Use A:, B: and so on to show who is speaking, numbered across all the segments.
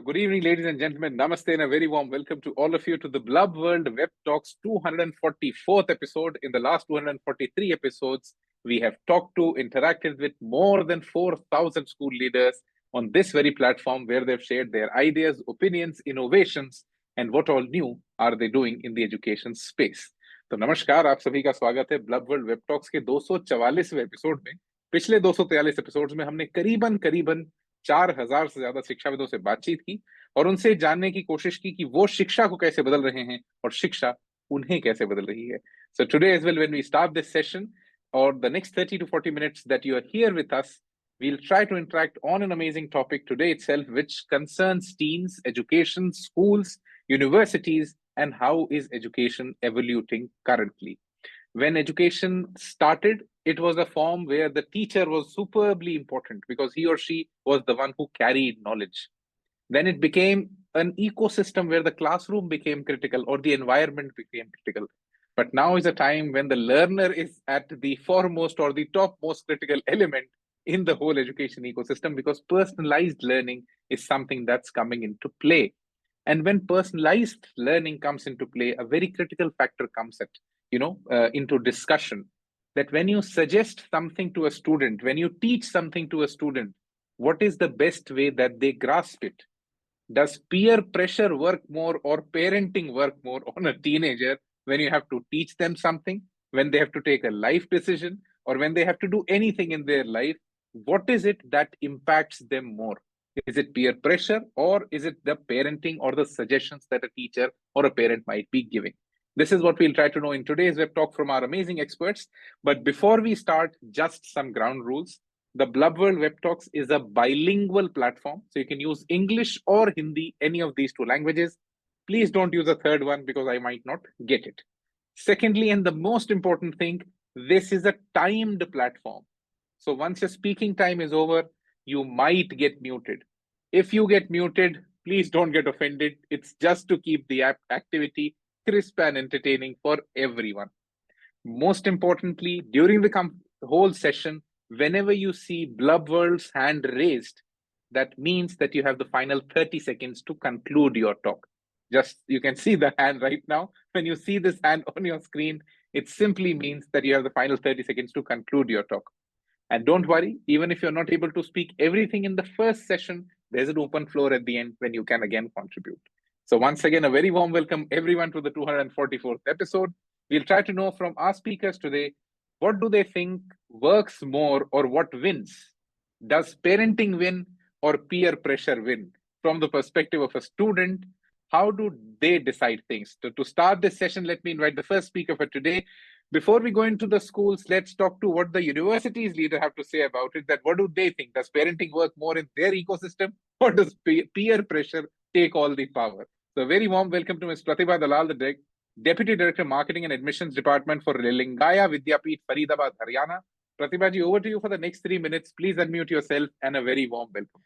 A: Good evening, ladies and gentlemen. Namaste and a very warm welcome to all of you to the Blub World Web Talks 244th episode. In the last 243 episodes, we have talked to, interacted with more than 4,000 school leaders on this very platform where they've shared their ideas, opinions, innovations, and what all new are they doing in the education space. तो नमस्कार, आप सभी का स्वागत है bulb world web talks के 244वें episode में। पिछले 243 एपिसोड्स में हमने करीबन करीबन 4,000 से ज्यादा शिक्षाविदों से बातचीत की और उनसे जानने की कोशिश की कि वो शिक्षा को कैसे बदल रहे हैं और शिक्षा उन्हें कैसे बदल रही है. So today as well, when we start this session or the next 30 to 40 minutes that you are here with us, we'll try to interact on an amazing topic today itself, which concerns teens, education, schools, universities, and how is education evoluting currently. When education started, it was a form where the teacher was superbly important because he or she was the one who carried knowledge. Then it became an ecosystem where the classroom became critical or the environment became critical. But now is a time when the learner is at the foremost or the topmost critical element in the whole education ecosystem because personalized learning is something that's coming into play. And when personalized learning comes into play, a very critical factor comes into discussion. That when you suggest something to a student, when you teach something to a student, what is the best way that they grasp it? Does peer pressure work more or parenting work more on a teenager when you have to teach them something, when they have to take a life decision, or when they have to do anything in their life? What is it that impacts them more? Is it peer pressure or is it the parenting or the suggestions that a teacher or a parent might be giving? This is what we'll try to know in today's web talk from our amazing experts. But before we start, just some ground rules. The Blub World Web Talks is a bilingual platform, so you can use English or Hindi, any of these two languages. Please don't use a third one because I might not get it. Secondly, and the most important thing, this is a timed platform. So once your speaking time is over, you might get muted. If you get muted, please don't get offended. It's just to keep the activity crisp and entertaining for everyone. Most importantly, during the whole session, whenever you see Blub World's hand raised, that means that you have the final 30 seconds to conclude your talk. Just you can see the hand right now. When you see this hand on your screen, it simply means that you have the final 30 seconds to conclude your talk. And don't worry, even if you're not able to speak everything in the first session, there's an open floor at the end when you can again contribute. So once again, a very warm welcome everyone to the 244th episode. We'll try to know from our speakers today, what do they think works more or what wins? Does parenting win or peer pressure win? From the perspective of a student, how do they decide things? So to start this session, let me invite the first speaker for today. Before we go into the schools, let's talk to what the universities leader have to say about it. That what do they think? Does parenting work more in their ecosystem or does peer pressure take all the power? So a very warm welcome to Ms. Pratibha Dalal, the Deputy Director, Marketing and Admissions Department for Lingaya, Vidyapeeth, Faridabad, Haryana. Pratibha ji, over to you for the next 3 minutes. Please unmute yourself and a very warm welcome.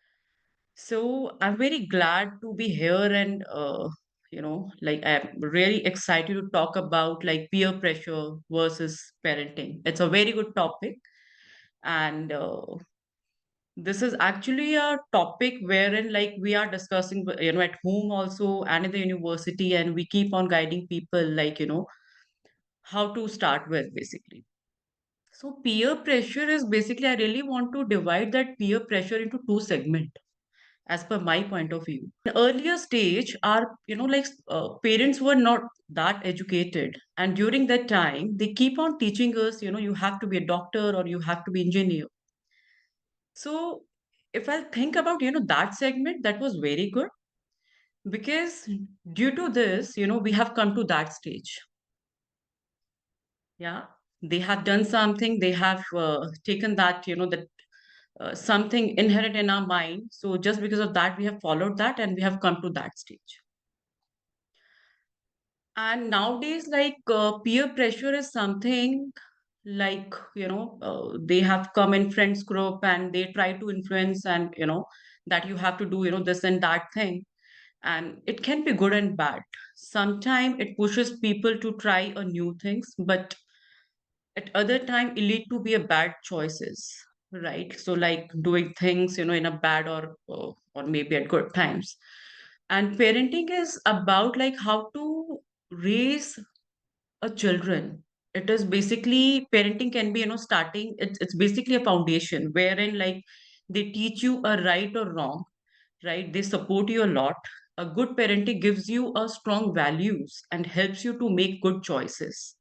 B: So I'm very glad to be here and I'm really excited to talk about like peer pressure versus parenting. It's a very good topic, and this is actually a topic wherein like we are discussing at home also and in the university, and we keep on guiding people how to start with basically. So peer pressure is basically, I really want to divide that peer pressure into two segments as per my point of view. In earlier stage, our parents were not that educated, and during that time, they keep on teaching us, you have to be a doctor or you have to be engineer. So if I think about that segment, that was very good because due to this, we have come to that stage. Yeah, they have done something. They have taken that that something inherent in our mind. So just because of that, we have followed that and we have come to that stage. And nowadays, like peer pressure is something like, they have come in friends group and they try to influence and, that you have to do, this and that thing. And it can be good and bad. Sometimes it pushes people to try a new things, but at other time it lead to be a bad choices, right? So like doing things, in a bad or maybe at good times. And parenting is about like how to raise a children. It is basically parenting can be, starting, it's basically a foundation wherein like they teach you a right or wrong, right? They support you a lot. A good parenting gives you a strong values and helps you to make good choices.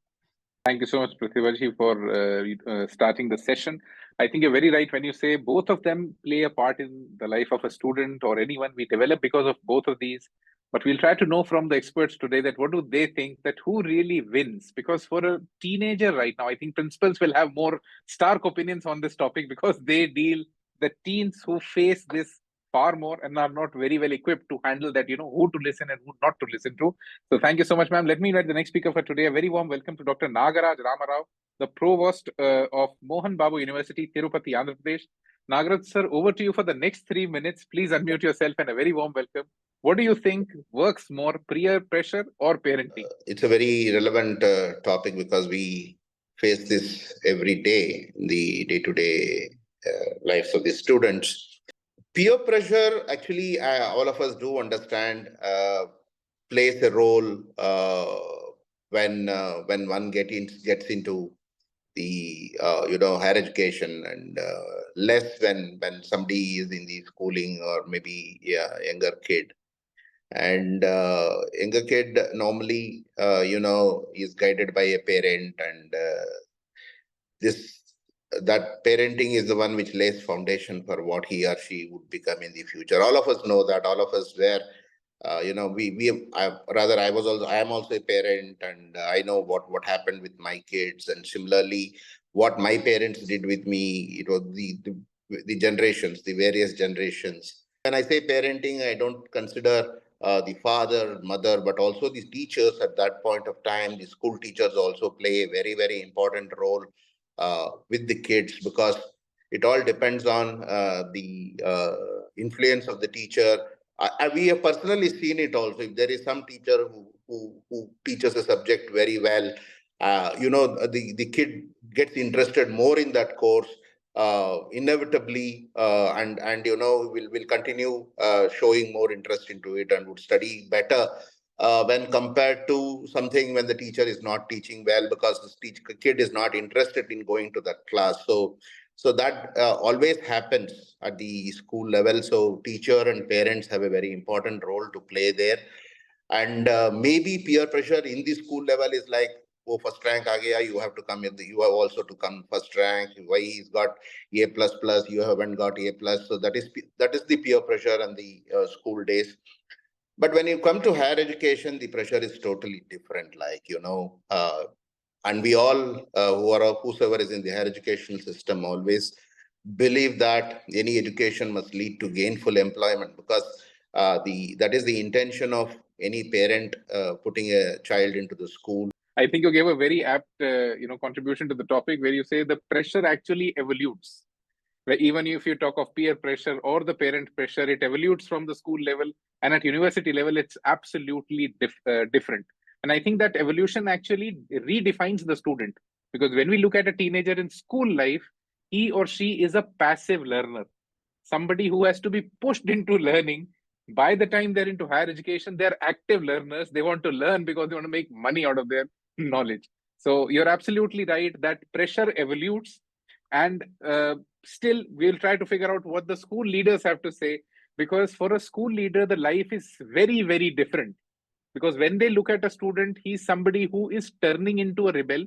A: Thank you so much, Pratibha for starting the session. I think you're very right when you say both of them play a part in the life of a student or anyone we develop because of both of these. But we'll try to know from the experts today that what do they think that who really wins? Because for a teenager right now, I think principals will have more stark opinions on this topic because they deal the teens who face this far more and are not very well equipped to handle that, who to listen and who not to listen to. So thank you so much, ma'am. Let me invite the next speaker for today. A very warm welcome to Dr. Nagaraj Ramrao, the Provost of Mohan Babu University, Tirupati, Andhra Pradesh. Nagaraj, sir, over to you for the next 3 minutes. Please unmute yourself and a very warm welcome. What do you think works more, peer pressure or parenting?
C: It's a very relevant topic because we face this every day in the day-to-day lives of the students. Peer pressure, actually, all of us do understand, plays a role when one gets into the higher education, and less when somebody is in the schooling or maybe younger kid. And younger kid normally is guided by a parent, and this that parenting is the one which lays foundation for what he or she would become in the future. All of us know that. All of us were I am also a parent, and I know what happened with my kids, and similarly what my parents did with me. It was the generations, the various generations. When I say parenting, I don't consider the father, mother, but also the teachers at that point of time. The school teachers also play a very, very important role with the kids, because it all depends on the influence of the teacher. We have personally seen it also. If there is some teacher who teaches a subject very well, the kid gets interested more in that course, inevitably, and will continue showing more interest into it and would study better when compared to something when the teacher is not teaching well, because the kid is not interested in going to that class. So that always happens at the school level. So teacher and parents have a very important role to play there. And maybe peer pressure in the school level is like, oh, first rank aa gaya, you have to come in. You have also to come first rank. Why he's got A plus plus, you haven't got A plus. So that is the peer pressure and the school days. But when you come to higher education, the pressure is totally different. And we all whosoever is in the higher education system always believe that any education must lead to gainful employment, because that is the intention of any parent putting a child into the school.
A: I think you gave a very apt, contribution to the topic where you say the pressure actually evolutes. Where even if you talk of peer pressure or the parent pressure, it evolutes from the school level, and at university level, it's absolutely different. And I think that evolution actually redefines the student, because when we look at a teenager in school life, he or she is a passive learner, somebody who has to be pushed into learning. By the time they're into higher education, they're active learners. They want to learn because they want to make money out of their knowledge. So you're absolutely right that pressure evolutes, and still we'll try to figure out what the school leaders have to say, because for a school leader the life is very, very different. Because when they look at a student, he's somebody who is turning into a rebel.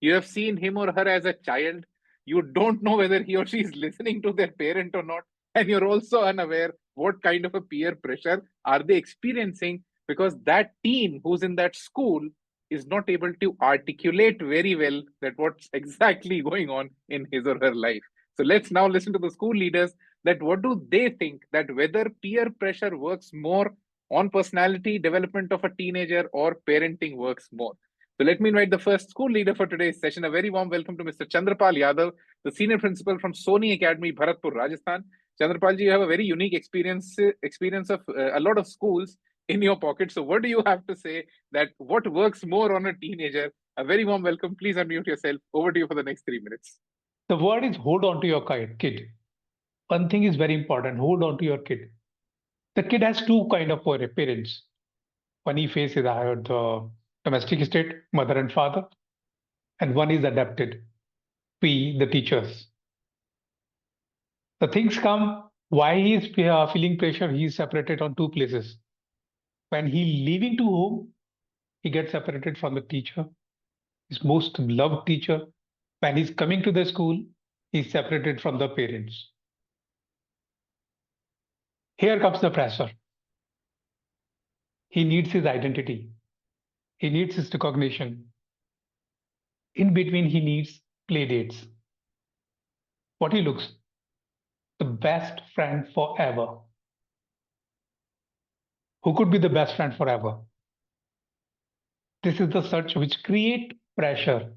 A: You have seen him or her as a child. You don't know whether he or she is listening to their parent or not. And you're also unaware what kind of a peer pressure are they experiencing, because that teen who's in that school is not able to articulate very well that what's exactly going on in his or her life. So let's now listen to the school leaders, that what do they think, that whether peer pressure works more on personality development of a teenager or parenting works more. So let me invite the first school leader for today's session. A very warm welcome to Mr. Chandrapal Yadav, the senior principal from Soni Academy, Bharatpur, Rajasthan. Chandrapal ji, you have a very unique experience of a lot of schools in your pocket. So what do you have to say, that what works more on a teenager? A very warm welcome. Please unmute yourself. Over to you for the next 3 minutes.
D: The word is hold on to your kid. One thing is very important, hold on to your kid. The kid has two kind of parents. One he faces the domestic state, mother and father, and one is adapted, we, the teachers. The things come why he is feeling pressure. He is separated on two places. When he leaving to home, he gets separated from the teacher, his most loved teacher. When he's coming to the school, he's separated from the parents. Here comes the pressure. He needs his identity. He needs his recognition. In between, he needs play dates. What he looks, the best friend forever. Who could be the best friend forever? This is the search which create pressure.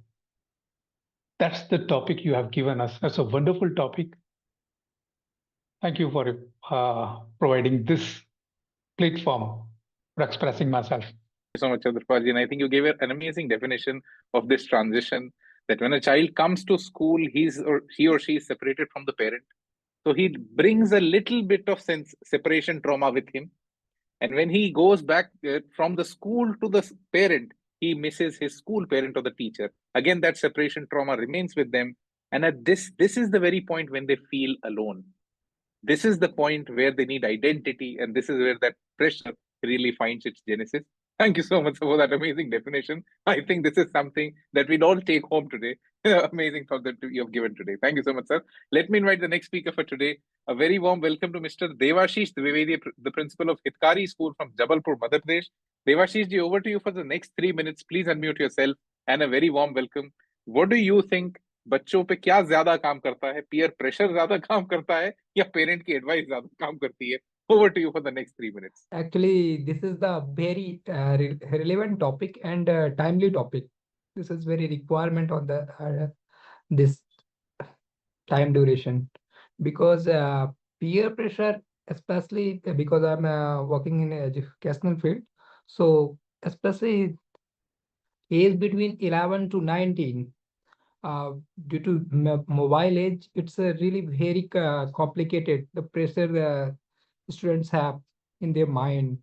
D: That's the topic you have given us. That's a wonderful topic. Thank you for providing this platform for expressing myself.
A: Thank you so much, Chandrapal ji. And I think you gave an amazing definition of this transition, that when a child comes to school, he or she is separated from the parent. So he brings a little bit of separation trauma with him. And when he goes back from the school to the parent, he misses his school parent or the teacher. Again, that separation trauma remains with them. And at this is the very point when they feel alone. This is the point where they need identity, and this is where that pressure really finds its genesis. Thank you so much for that amazing definition. I think this is something that we'd all take home today. Amazing talk that you have given today. Thank you so much, sir. Let me invite the next speaker for today. A very warm welcome to Mr. Devashish Dwivedi, the principal of Hitkari School from Jabalpur, Madhya Pradesh. Devashish ji, over to you for the next 3 minutes. Please unmute yourself, and a very warm welcome. What do you think? बच्चों पे क्या ज्यादा काम करता है? Peer pressure ज्यादा काम करता है या पेरेंट की एडवाइस ज्यादा काम करती है? Over to you for the next 3 minutes.
E: Actually, this is the very relevant topic and timely topic. This is very requirement on the this time duration, because peer pressure, especially because I'm working in educational field, so especially age between 11 to 19, due to mobile age, it's really very complicated. The pressure the students have in their mind,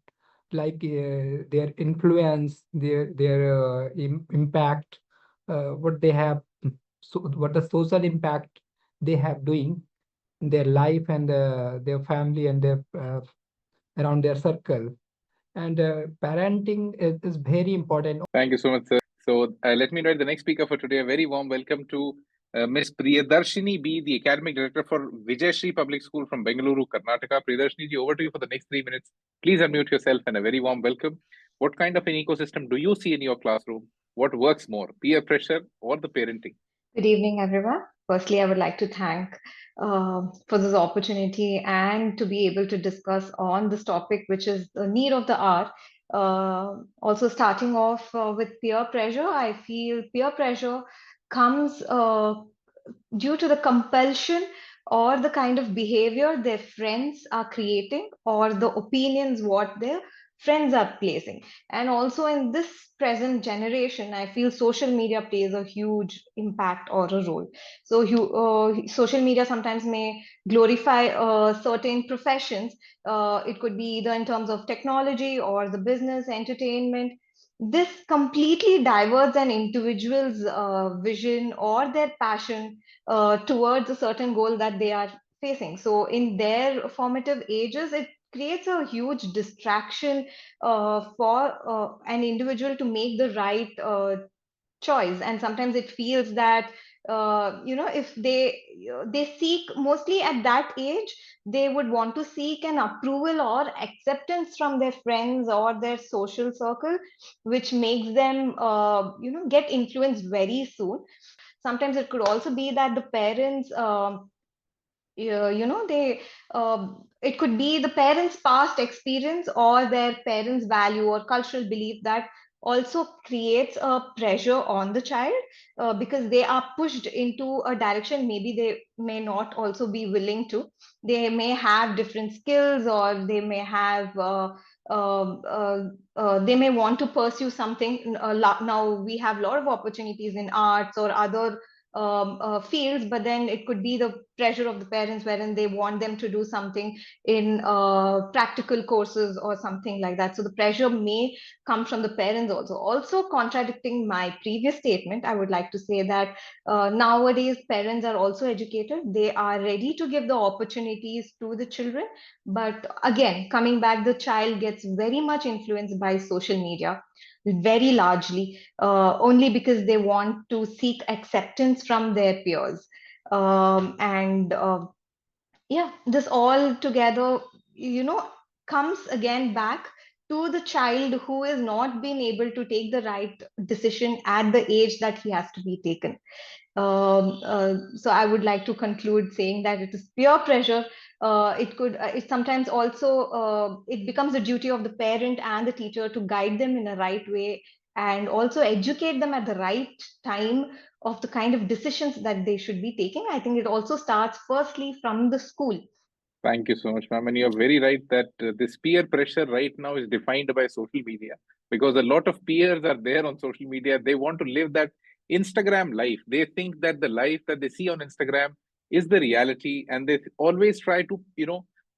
E: like their influence, their impact, what they have, so what the social impact they have doing in their life and their family and their around their circle. And parenting is very important.
A: Thank you so much, sir. So let me invite the next speaker for today. A very warm welcome to Miss Priyadarshini B, the Academic Director for Vijayashree Public School from Bengaluru, Karnataka. Priyadarshini ji, over to you for the next 3 minutes. Please unmute yourself, and a very warm welcome. What kind of an ecosystem do you see in your classroom? What works more, peer pressure or the parenting?
F: Good evening, everyone. Firstly, I would like to thank for this opportunity and to be able to discuss on this topic, which is the need of the hour. Also, starting off with peer pressure, I feel peer pressure comes due to the compulsion or the kind of behavior their friends are creating, or the opinions what their friends are placing. And also in this present generation, I feel social media plays a huge impact or a role. So social media sometimes may glorify certain professions. It could be either in terms of technology or the business, entertainment. This completely diverts an individual's vision or their passion towards a certain goal that they are facing. So in their formative ages, it creates a huge distraction for an individual to make the right choice. And sometimes it feels that if they seek, mostly at that age, they would want to seek an approval or acceptance from their friends or their social circle, which makes them get influenced very soon. Sometimes it could also be that the parents they it could be the parents' past experience or their parents' value or cultural belief that also creates a pressure on the child, because they are pushed into a direction maybe they may not also be willing to. They may have different skills, or they may have they may want to pursue something. Now we have a lot of opportunities in arts or other fields, but then it could be the pressure of the parents, wherein they want them to do something in practical courses or something like that. So the pressure may come from the parents also. Also, contradicting my previous statement, I would like to say that nowadays parents are also educated. They are ready to give the opportunities to the children. But again, coming back, the child gets very much influenced by social media, very largely, only because they want to seek acceptance from their peers. And yeah, this all together, comes again back to the child who has not been able to take the right decision at the age that he has to be taken. So I would like to conclude saying that it is peer pressure. It sometimes also, it becomes the duty of the parent and the teacher to guide them in a right way and also educate them at the right time of the kind of decisions that they should be taking. I think it also starts firstly from the school.
A: Thank you so much, ma'am. And you're very right that this peer pressure right now is defined by social media, because a lot of peers are there on social media. They want to live that Instagram life. They think that the life that they see on Instagram is the reality, and they always try to,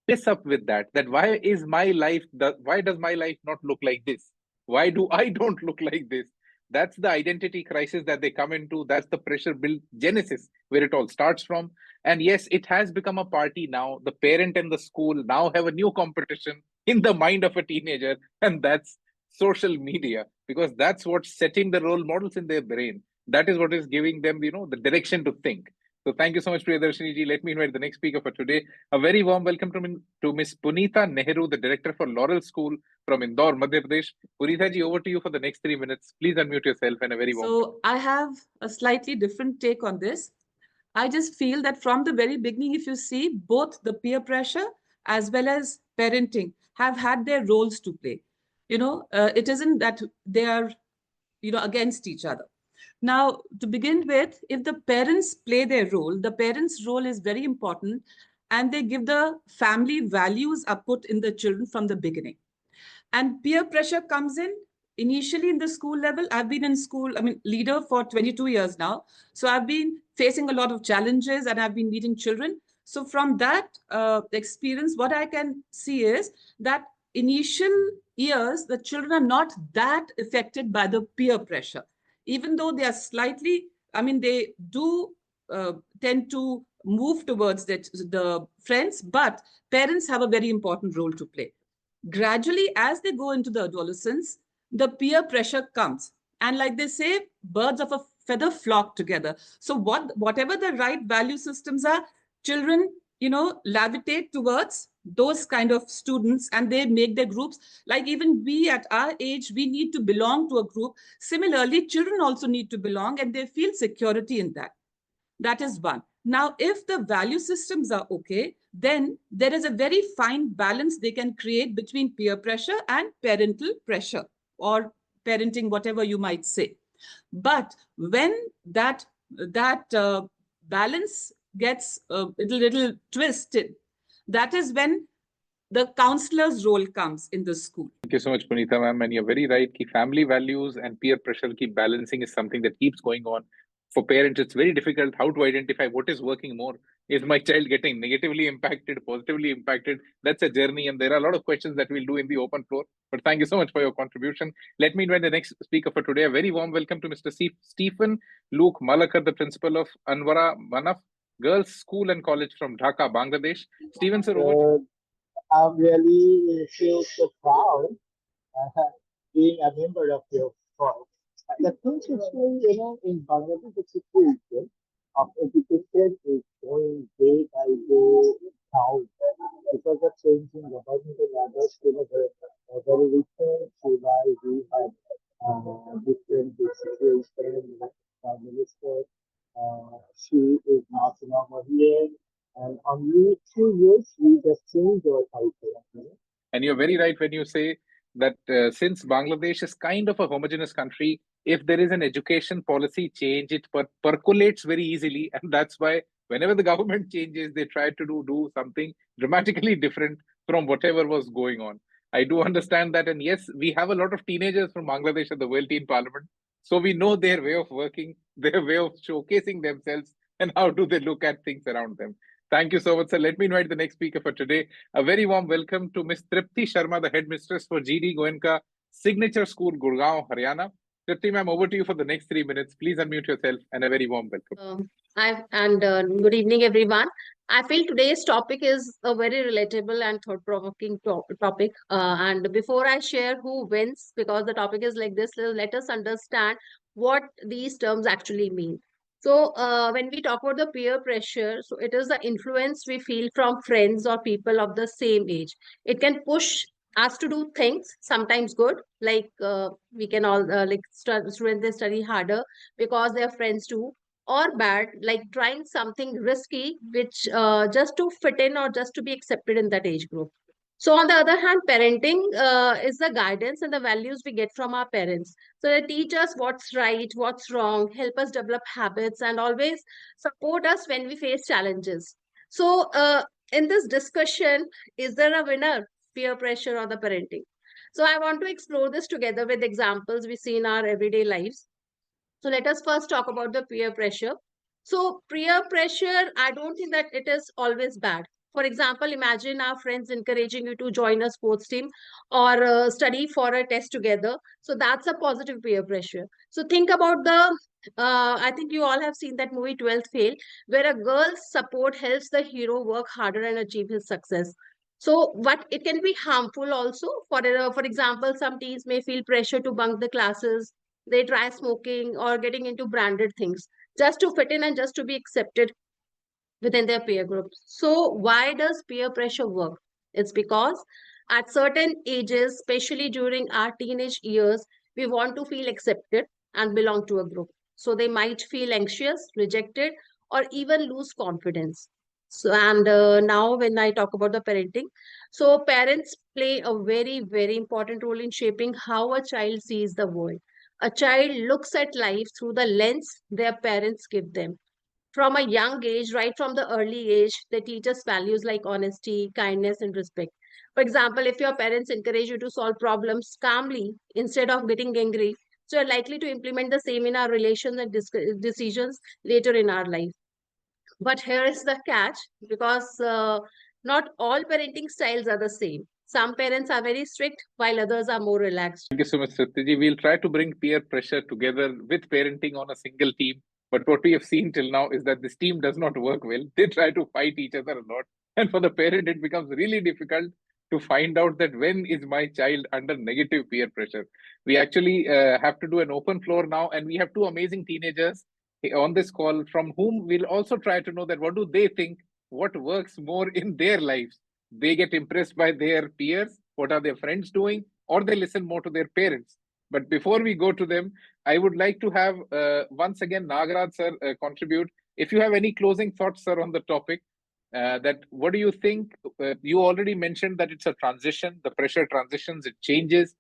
A: piss up with that. That why is my life, why does my life not look like this? Why do I don't look like this? That's the identity crisis that they come into. That's the pressure build genesis where it all starts from. And yes, it has become a party now. The parent and the school now have a new competition in the mind of a teenager, and that's social media, because that's what's setting the role models in their brain. That is what is giving them, the direction to think. So thank you so much, Priyadarshini ji. Let me invite the next speaker for today. A very warm welcome to Miss Punita Nehru, the director for Laurel School from Indore, Madhya Pradesh. Punita ji, over to you for the next 3 minutes. Please unmute yourself and a very warm welcome.
G: So I have a slightly different take on this. I just feel that from the very beginning, if you see, both the peer pressure as well as parenting have had their roles to play. It isn't that they are, against each other. Now, to begin with, if the parents play their role, the parents' role is very important, and they give the family values are put in the children from the beginning. And peer pressure comes in initially in the school level. I've been in school, leader for 22 years now. So I've been facing a lot of challenges and I've been meeting children. So from that experience, what I can see is that initial years, the children are not that affected by the peer pressure, even though they are slightly, they do tend to move towards the friends, but parents have a very important role to play. Gradually, as they go into the adolescence, the peer pressure comes. And like they say, birds of a feather flock together. So whatever the right value systems are, children, levitate towards those kind of students, and they make their groups. Like even we at our age, we need to belong to a group. Similarly, children also need to belong, and they feel security in that. That is one. Now, if the value systems are okay, then there is a very fine balance they can create between peer pressure and parental pressure, or parenting, whatever you might say. But when that balance gets a little twisted, that is when the counselor's role comes in the school.
A: Thank you so much, Punita ma'am. And you're very right. Family values and peer pressure keep balancing is something that keeps going on. For parents, it's very difficult how to identify what is working more. Is my child getting negatively impacted, positively impacted? That's a journey, and there are a lot of questions that we'll do in the open floor. But thank you so much for your contribution. Let me invite the next speaker for today. A very warm welcome to Mr. Stephen Luke Malaker, the principal of Anwara Manaf Girls School and College from Dhaka, Bangladesh. Stephen, sir, over to you.
H: I'm really feel so proud being a member of your course. The thing is, in Bangladesh, the situation of education is going day by day down because of changing governmental ladders. Very recent July, we had different situations. The Prime Minister, she is not over here. And only 2 years, we just changed our culture.
A: And you're very right when you say that since Bangladesh is kind of a homogeneous country, if there is an education policy change, it percolates very easily. And that's why whenever the government changes, they try to do something dramatically different from whatever was going on. I do understand that. And yes, we have a lot of teenagers from Bangladesh at the World Teen Parliament. So we know their way of working, their way of showcasing themselves, and how do they look at things around them. Thank you so much, sir. Let me invite the next speaker for today. A very warm welcome to Miss Tripti Sharma, the headmistress for GD Goenka Signature School, Gurgaon, Haryana. Tripti ma'am, over to you for the next 3 minutes. Please unmute yourself and a very warm welcome.
I: Good evening, everyone. I feel today's topic is a very relatable and thought-provoking topic. And before I share who wins, because the topic is like this, let us understand what these terms actually mean. So, when we talk about the peer pressure, so it is the influence we feel from friends or people of the same age. It can push us to do things, sometimes good, like we can all like students they study harder because their friends do, or bad, like trying something risky, which just to fit in or just to be accepted in that age group. So on the other hand, parenting is the guidance and the values we get from our parents. So they teach us what's right, what's wrong, help us develop habits, and always support us when we face challenges. So in this discussion, is there a winner, peer pressure or the parenting? So I want to explore this together with examples we see in our everyday lives. So let us first talk about the peer pressure. So peer pressure, I don't think that it is always bad. For example, imagine our friends encouraging you to join a sports team or study for a test together. So that's a positive peer pressure. So think about I think you all have seen that movie 12th Fail, where a girl's support helps the hero work harder and achieve his success. So, but it can be harmful also. For example, some teens may feel pressure to bunk the classes, they try smoking or getting into branded things just to fit in and just to be accepted within their peer group. So why does peer pressure work? It's because at certain ages, especially during our teenage years, we want to feel accepted and belong to a group. So they might feel anxious, rejected, or even lose confidence. So, and now when I talk about the parenting, so parents play a very, very important role in shaping how a child sees the world. A child looks at life through the lens their parents give them. From a young age, right from the early age, they teach us values like honesty, kindness, and respect. For example, if your parents encourage you to solve problems calmly instead of getting angry, so you're likely to implement the same in our relations and decisions later in our life. But here is the catch, because not all parenting styles are the same. Some parents are very strict while others are more relaxed.
A: Thank you so much, Tripti. We'll try to bring peer pressure together with parenting on a single team. But what we have seen till now is that this team does not work well. They try to fight each other a lot. And for the parent, it becomes really difficult to find out that when is my child under negative peer pressure. We actually have to do an open floor now, and we have two amazing teenagers on this call from whom we'll also try to know that what do they think, what works more in their lives. They get impressed by their peers, what are their friends doing, or they listen more to their parents. But before we go to them, I would like to have once again Nagaraj sir contribute. If you have any closing thoughts, sir, on the topic, that what do you think? You already mentioned that it's a transition, the pressure transitions, it changes.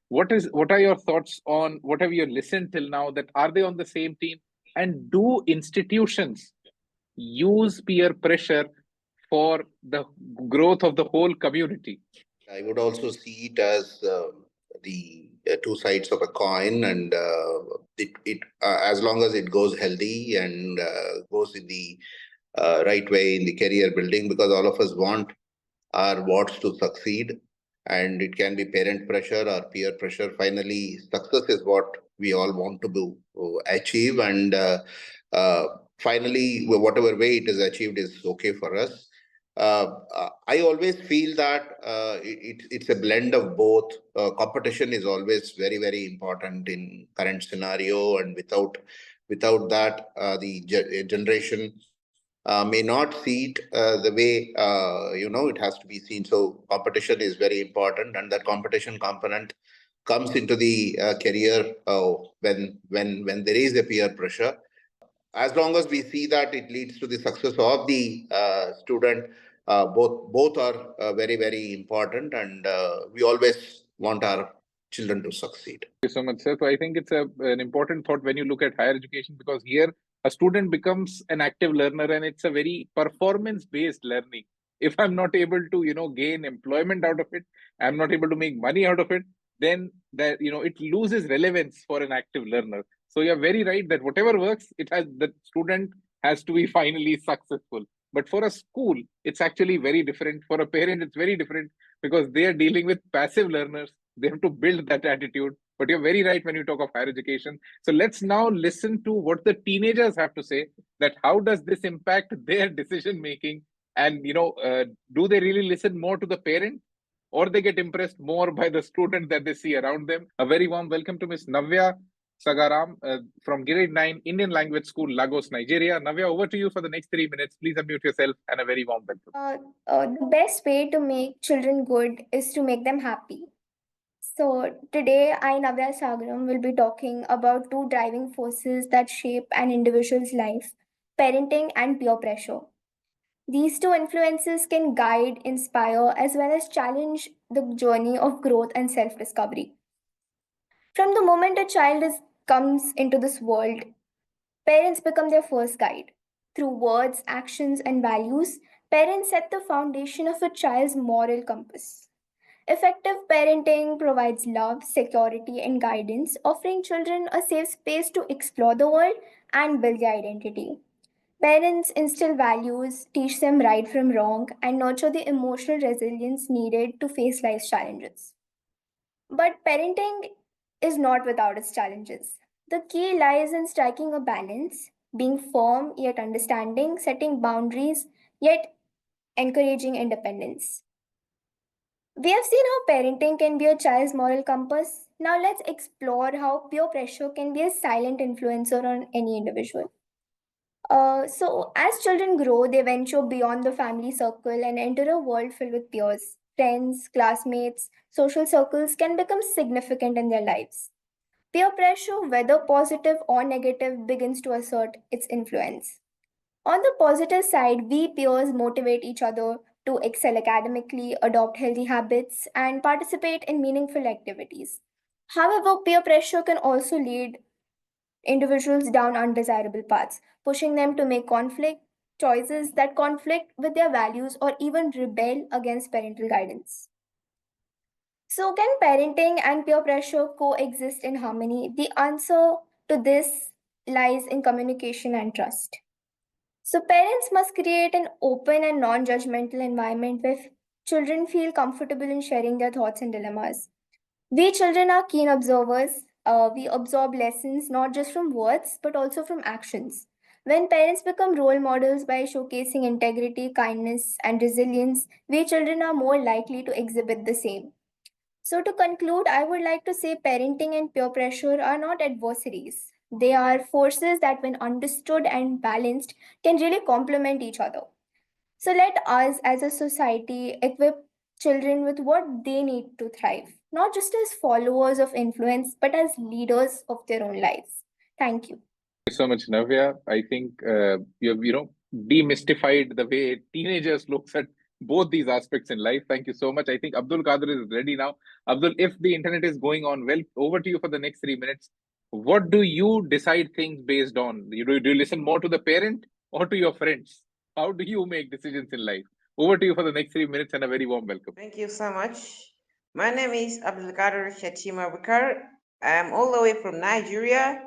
A: What are your thoughts on what have you listened till now? That are they on the same team? And do institutions use peer pressure for the growth of the whole community?
C: I would also see it as the two sides of a coin, and it as long as it goes healthy and goes in the right way in the career building, because all of us want our wards to succeed, and it can be parent pressure or peer pressure. Finally, success is what we all want to achieve, and finally, whatever way it is achieved is okay for us. I always feel that it's a blend of both. Competition is always very, very important in current scenario, and without that, the generation may not see it the way it has to be seen. So competition is very important, and that competition component comes into the career when there is a peer pressure. As long as we see that it leads to the success of the student, both are very, very important, and we always want our children to succeed.
A: Thank you so much, sir. So I think it's an important thought when you look at higher education, because here a student becomes an active learner, and it's a very performance-based learning. If I'm not able to, gain employment out of it, I'm not able to make money out of it, then that it loses relevance for an active learner. So you're very right that whatever works, it has the student has to be finally successful. But for a school, it's actually very different. For a parent, it's very different because they are dealing with passive learners. They have to build that attitude. But you're very right when you talk of higher education. So let's now listen to what the teenagers have to say, that how does this impact their decision making? And, do they really listen more to the parent, or they get impressed more by the student that they see around them? A very warm welcome to Miss Navya Sagaram from Grade 9 Indian Language School, Lagos, Nigeria. Navya, over to you for the next 3 minutes. Please unmute yourself and a very warm welcome.
J: The best way to make children good is to make them happy. So today I, Navya Sagaram, will be talking about two driving forces that shape an individual's life: parenting and peer pressure. These two influences can guide, inspire, as well as challenge the journey of growth and self-discovery. From the moment a comes into this world, parents become their first guide. Through words, actions, and values, parents set the foundation of a child's moral compass. Effective parenting provides love, security, and guidance, offering children a safe space to explore the world and build their identity. Parents instill values, teach them right from wrong, and nurture the emotional resilience needed to face life's challenges. But parenting is not without its challenges. The key lies in striking a balance, being firm yet understanding, setting boundaries yet encouraging independence. We have seen how parenting can be a child's moral compass. Now let's explore how peer pressure can be a silent influencer on any individual. So, as children grow, they venture beyond the family circle and enter a world filled with peers. Friends, classmates, social circles can become significant in their lives. Peer pressure, whether positive or negative, begins to assert its influence. On the positive side, we peers motivate each other to excel academically, adopt healthy habits, and participate in meaningful activities. However, peer pressure can also lead individuals down undesirable paths, pushing them to make conflict choices that conflict with their values or even rebel against parental guidance. So, can parenting and peer pressure coexist in harmony? The answer to this lies in communication and trust. So, parents must create an open and non judgmental environment where children feel comfortable in sharing their thoughts and dilemmas. We children are keen observers. We absorb lessons not just from words but also from actions. When parents become role models by showcasing integrity, kindness, and resilience, we children are more likely to exhibit the same. So, to conclude, I would like to say parenting and peer pressure are not adversaries. They are forces that, when understood and balanced, can really complement each other. So let us as a society equip children with what they need to thrive, not just as followers of influence, but as leaders of their own lives. Thank you.
A: Thank you so much, Navya. I think you've demystified the way teenagers looks at both these aspects in life. Thank you so much. I think Abdulqadir is ready now. Abdul, if the internet is going on well, over to you for the next 3 minutes. What do you decide things based on? Do you listen more to the parent or to your friends? How do you make decisions in life? Over to you for the next 3 minutes and a very warm welcome.
K: Thank you so much. My name is Abdulqadir Shettima Bukar. I'm all the way from Nigeria,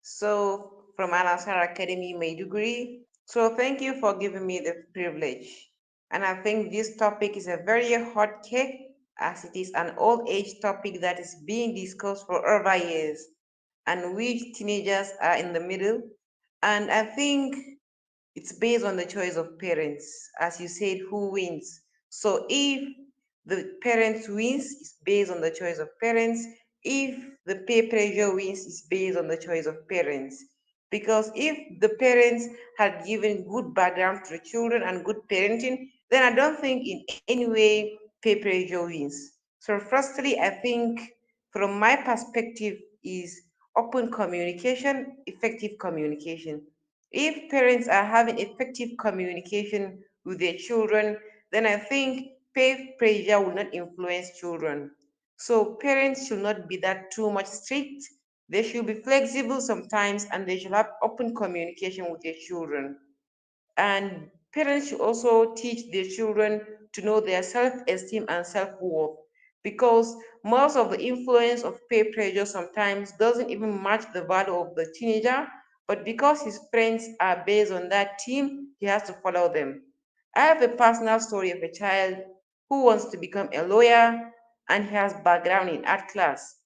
K: so from Al Azhar Academy, Maiduguri. So thank you for giving me the privilege. And I think this topic is a very hot cake, as it is an old age topic that is being discussed for over years, and which teenagers are in the middle. And I think it's based on the choice of parents, as you said, who wins. So if the parents wins, it's based on the choice of parents. If the peer pressure wins, it's based on the choice of parents. Because if the parents had given good background to the children and good parenting, then I don't think in any way peer pressure wins. So firstly, I think from my perspective is open communication, effective communication. If parents are having effective communication with their children, then I think peer pressure will not influence children. So parents should not be that too much strict. They should be flexible sometimes, and they should have open communication with their children. And parents should also teach their children to know their self-esteem and self-worth, because most of the influence of peer pressure sometimes doesn't even match the value of the teenager, but because his friends are based on that team, he has to follow them. I have a personal story of a child who wants to become a lawyer and he has background in art class.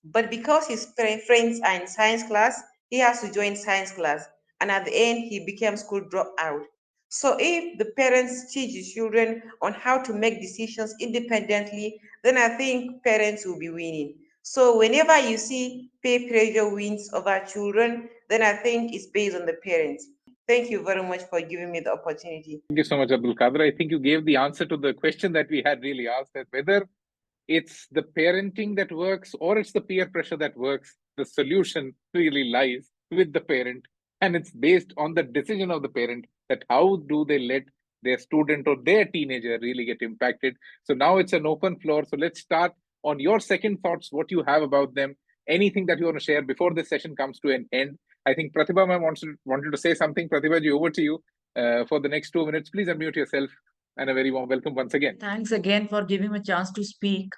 K: But because his friends are in science class, he has to join science class. And at the end, he became school dropout. So if the parents teach the children on how to make decisions independently, then I think parents will be winning. So whenever you see peer pressure wins over children, then I think it's based on the parents. Thank you very much for giving me the opportunity.
A: Thank you so much, Abdulqadir. I think you gave the answer to the question that we had really asked, that whether it's the parenting that works or it's the peer pressure that works. The solution really lies with the parent, and it's based on the decision of the parent that how do they let their student or their teenager really get impacted. So now it's an open floor. So let's start on your second thoughts, what you have about them, anything that you want to share before this session comes to an end. I think Pratibha ma'am wanted to say something. Pratibha ji, over to you for the next 2 minutes. Please unmute yourself, and a very warm welcome once again.
B: Thanks again for giving me a chance to speak.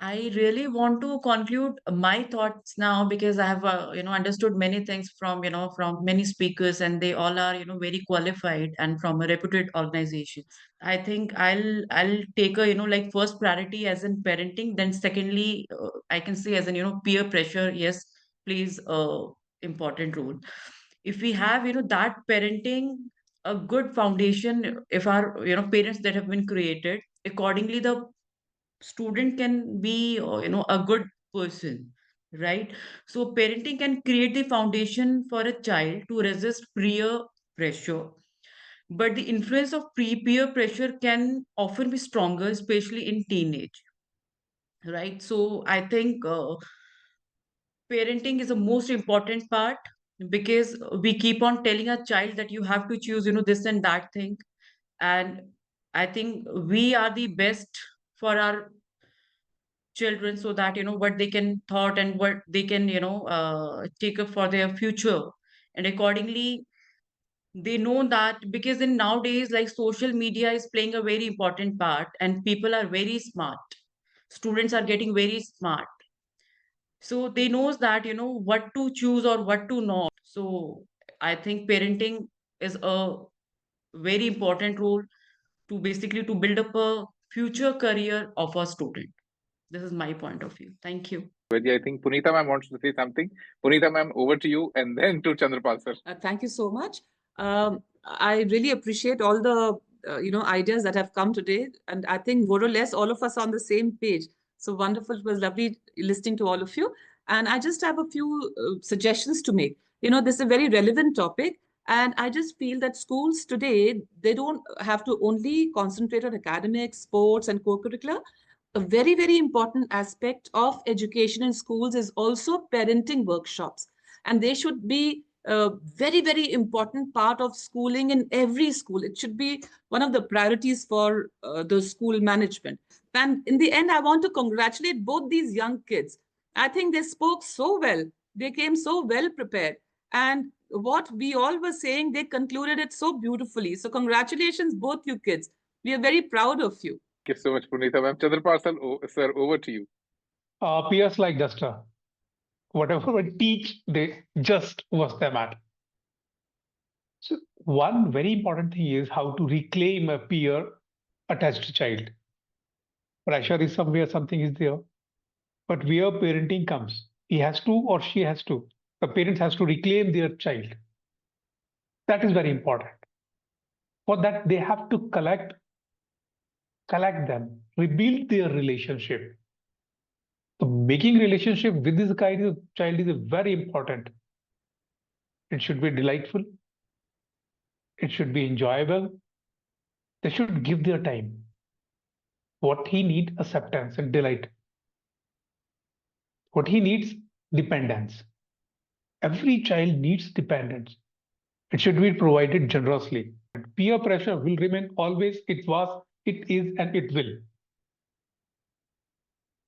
B: I really want to conclude my thoughts now because I have, understood many things from, from many speakers, and they all are, very qualified and from a reputed organization. I think I'll take a, like first priority as in parenting. Then secondly, I can say as in, peer pressure. Yes, plays a important role. If we have, that parenting, a good foundation, if our, parents that have been created accordingly, the student can be a good person, right? So parenting can create the foundation for a child to resist peer pressure, but the influence of peer pressure can often be stronger, especially in teenage, right? So I think parenting is the most important part, because we keep on telling a child that you have to choose, this and that thing. And I think we are the best for our children, so that what they can thought and what they can take up for their future. And accordingly, they know that, because in nowadays, like, social media is playing a very important part, and people are very smart, students are getting very smart, so they knows that what to choose or what to not. So I think parenting is a very important role to basically to build up a future career of a student. This is my point of view. Thank you.
A: I think Punita ma'am wants to say something. Punita ma'am, over to you, and then to Chandrapal sir.
G: Thank you so much. I really appreciate all the ideas that have come today, and I think more or less all of us are on the same page. So wonderful! It was lovely listening to all of you. And I just have a few suggestions to make. This is a very relevant topic, and I just feel that schools today, they don't have to only concentrate on academics, sports, and co-curricular. A very, very important aspect of education in schools is also parenting workshops. And they should be a very, very important part of schooling in every school. It should be one of the priorities for the school management. And in the end, I want to congratulate both these young kids. I think they spoke so well. They came so well prepared. And what we all were saying, they concluded it so beautifully. So congratulations, both you kids. We are very proud of you.
A: Thank you so much, Punita ma'am. Chandrapal sir, over to you.
D: Peers like duster. Whatever we teach, they just was them at. So one very important thing is how to reclaim a peer attached child. Pressure is somewhere, something is there. But where parenting comes, he has to or she has to. The parents has to reclaim their child. That is very important. For that, they have to collect them, rebuild their relationship. So making relationship with this child is very important. It should be delightful. It should be enjoyable. They should give their time. What he needs, acceptance and delight. What he needs, dependence. Every child needs dependence. It should be provided generously. Peer pressure will remain always, it was, it is, and it will.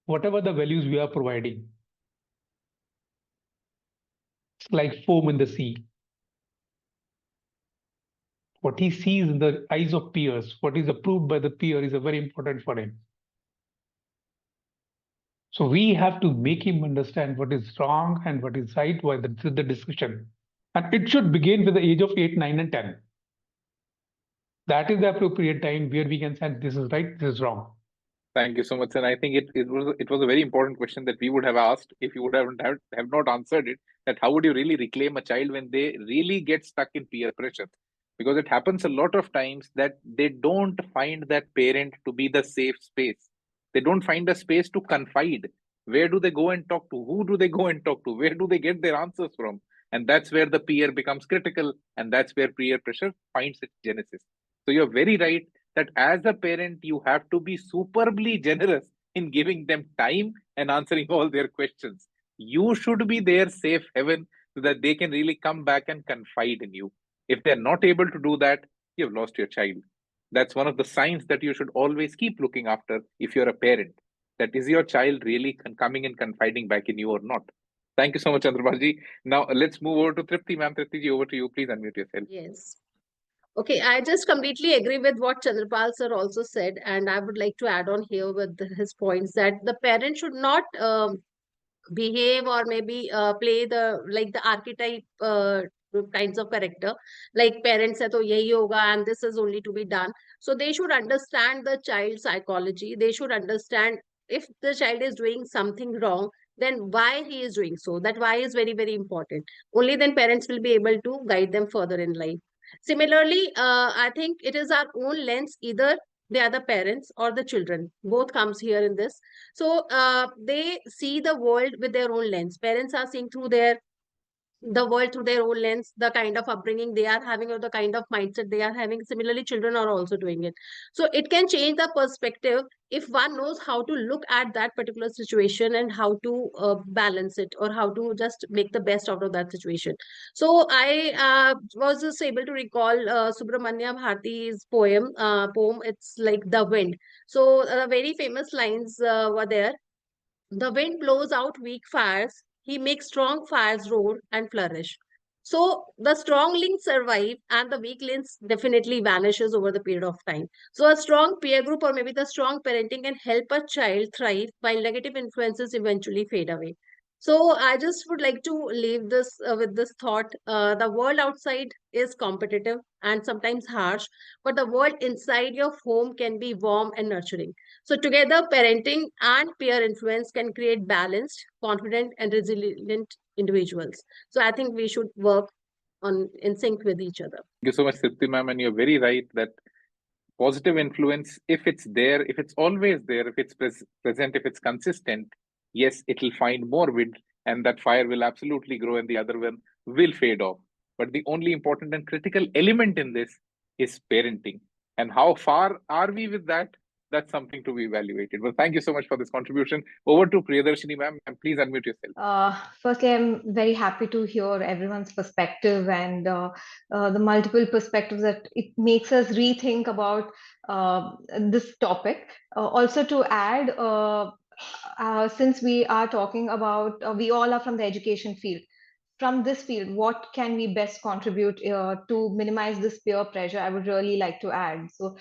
D: Whatever the values we are providing, it's like foam in the sea. What he sees in the eyes of peers, what is approved by the peer is very important for him. So we have to make him understand what is wrong and what is right while the discussion. And it should begin with the age of 8, 9, and 10. That is the appropriate time where we can say this is right, this is wrong.
A: Thank you so much. And I think it was a very important question that we would have asked if you would have not answered it, that how would you really reclaim a child when they really get stuck in peer pressure? Because it happens a lot of times that they don't find that parent to be the safe space. They don't find a space to confide. Where do they go and talk to? Who do they go and talk to? Where do they get their answers from? And that's where the peer becomes critical, and that's where peer pressure finds its genesis. So you're very right that as a parent, you have to be superbly generous in giving them time and answering all their questions. You should be their safe haven so that they can really come back and confide in you. If they're not able to do that, you've lost your child. That's one of the signs that you should always keep looking after if you're a parent. That is your child really coming and confiding back in you or not? Thank you so much, Chandrapalji. Now let's move over to Tripti. Ma'am, Tripti ji, over to you. Please unmute yourself.
I: Yes. Okay, I just completely agree with what Chandrapal sir also said, and I would like to add on here with his points that the parent should not behave or maybe play the archetype kinds of character, like parents say to yahi hoga and this is only to be done. So they should understand the child's psychology. They should understand if the child is doing something wrong, then why he is doing so. That why is very, very important. Only then parents will be able to guide them further in life. Similarly, I think it is our own lens, either they are the parents or the children, both comes here in this. So they see the world with their own lens. Parents are seeing through the world through their own lens, the kind of upbringing they are having or the kind of mindset they are having. Similarly, children are also doing it. So it can change the perspective if one knows how to look at that particular situation and how to balance it, or how to just make the best out of that situation. So I was just able to recall Subramanya Bharati's poem. It's like The Wind. So very famous lines were there. The wind blows out weak fires. He makes strong fires roar and flourish. So the strong links survive and the weak links definitely vanishes over the period of time. So a strong peer group or maybe the strong parenting can help a child thrive while negative influences eventually fade away. So I just would like to leave this with this thought. The world outside is competitive and sometimes harsh, but the world inside your home can be warm and nurturing. So together, parenting and peer influence can create balanced, confident, and resilient individuals. So I think we should work on in sync with each other.
A: Thank you so much, Tripti ma'am, and you're very right that positive influence, if it's there, if it's always there, if it's present, if it's consistent, yes, it'll find more wind, and that fire will absolutely grow, and the other one will fade off. But the only important and critical element in this is parenting. And how far are we with that? That's something to be evaluated. Well, thank you so much for this contribution. Over to Priyadarshini ma'am, and please unmute yourself.
F: Firstly, I'm very happy to hear everyone's perspective and the multiple perspectives that it makes us rethink about this topic. Also to add, since we are talking about, we all are from the education field. From this field, what can we best contribute to minimize this peer pressure? I would really like to add. So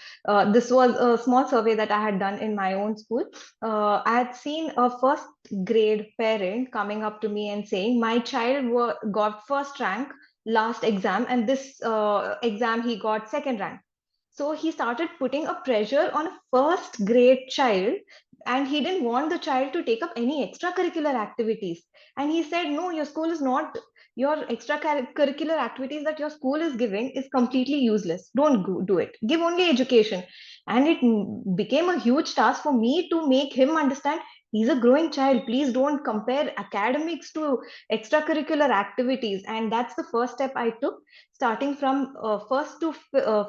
F: this was a small survey that I had done in my own school. I had seen a first grade parent coming up to me and saying, my child got first rank last exam, and this exam he got second rank. So he started putting a pressure on a first grade child, and he didn't want the child to take up any extracurricular activities. And he said, no, your school is not, your extracurricular activities that your school is giving is completely useless. Don't do it. Give only education. And it became a huge task for me to make him understand he's a growing child. Please don't compare academics to extracurricular activities. And that's the first step I took. Starting from first to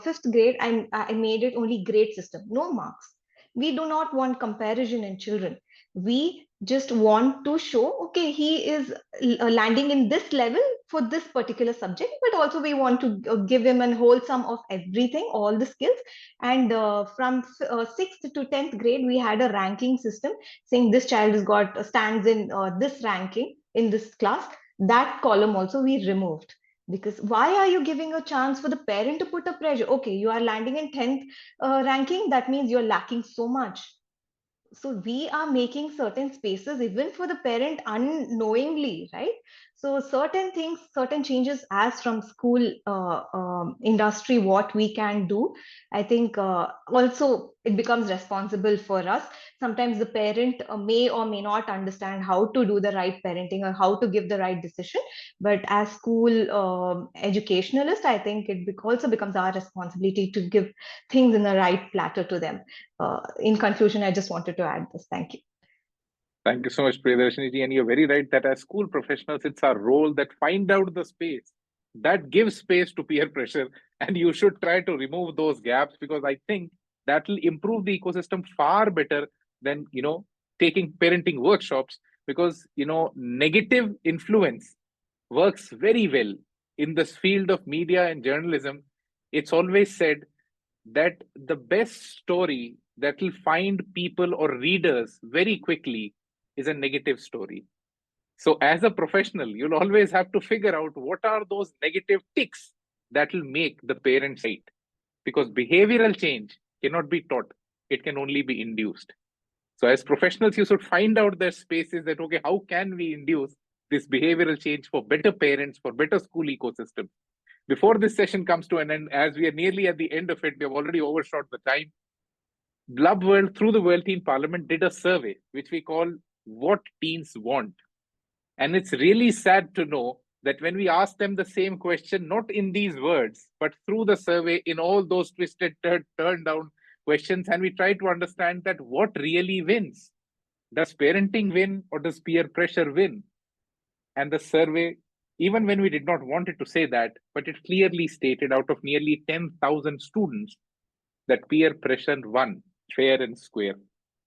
F: fifth grade, I made it only grade system, no marks. We do not want comparison in children. We just want to show, okay, he is landing in this level for this particular subject, but also we want to give him a wholesome of everything, all the skills. And from 6th to 10th grade, we had a ranking system saying this child has got stands in this ranking in this class. That column also we removed. Because why are you giving a chance for the parent to put a pressure? Okay, you are landing in 10th ranking, that means you're lacking so much. So we are making certain spaces even for the parent unknowingly, right? So certain things, certain changes as from school industry, what we can do, I think also it becomes responsible for us. Sometimes the parent may or may not understand how to do the right parenting or how to give the right decision. But as school educationalist, I think it also becomes our responsibility to give things in the right platter to them. In conclusion, I just wanted to add this. Thank you.
A: Thank you so much, Priyadarshini ji. And you're very right that as school professionals, it's our role that find out the space that gives space to peer pressure. And you should try to remove those gaps, because I think that will improve the ecosystem far better than, taking parenting workshops, because, negative influence works very well in this field of media and journalism. It's always said that the best story that will find people or readers very quickly is a negative story. So as a professional, you'll always have to figure out what are those negative ticks that will make the parents right. Because behavioral change cannot be taught, it can only be induced. So as professionals, you should find out their spaces that, okay, how can we induce this behavioral change for better parents, for better school ecosystem? Before this session comes to an end, as we are nearly at the end of it, we have already overshot the time. Blub World, through the World Teen Parliament, did a survey, which we call What Teens Want. And it's really sad to know that when we ask them the same question, not in these words, but through the survey, in all those twisted, turned down questions, and we try to understand that what really wins. Does parenting win or does peer pressure win? And the survey, even when we did not want it to say that, but it clearly stated out of nearly 10,000 students that peer pressure won fair and square.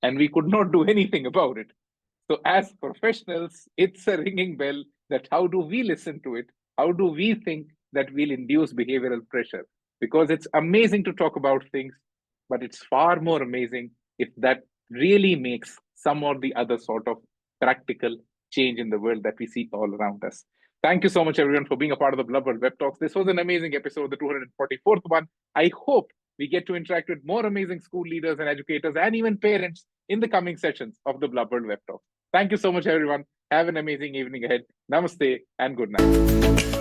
A: And we could not do anything about it. So as professionals, it's a ringing bell that how do we listen to it? How do we think that we'll induce behavioral pressure? Because it's amazing to talk about things, but it's far more amazing if that really makes some or the other sort of practical change in the world that we see all around us. Thank you so much, everyone, for being a part of the Blub World Web Talks. This was an amazing episode, the 244th one. I hope we get to interact with more amazing school leaders and educators and even parents in the coming sessions of the Blub World Web Talks. Thank you so much, everyone. Have an amazing evening ahead. Namaste and good night.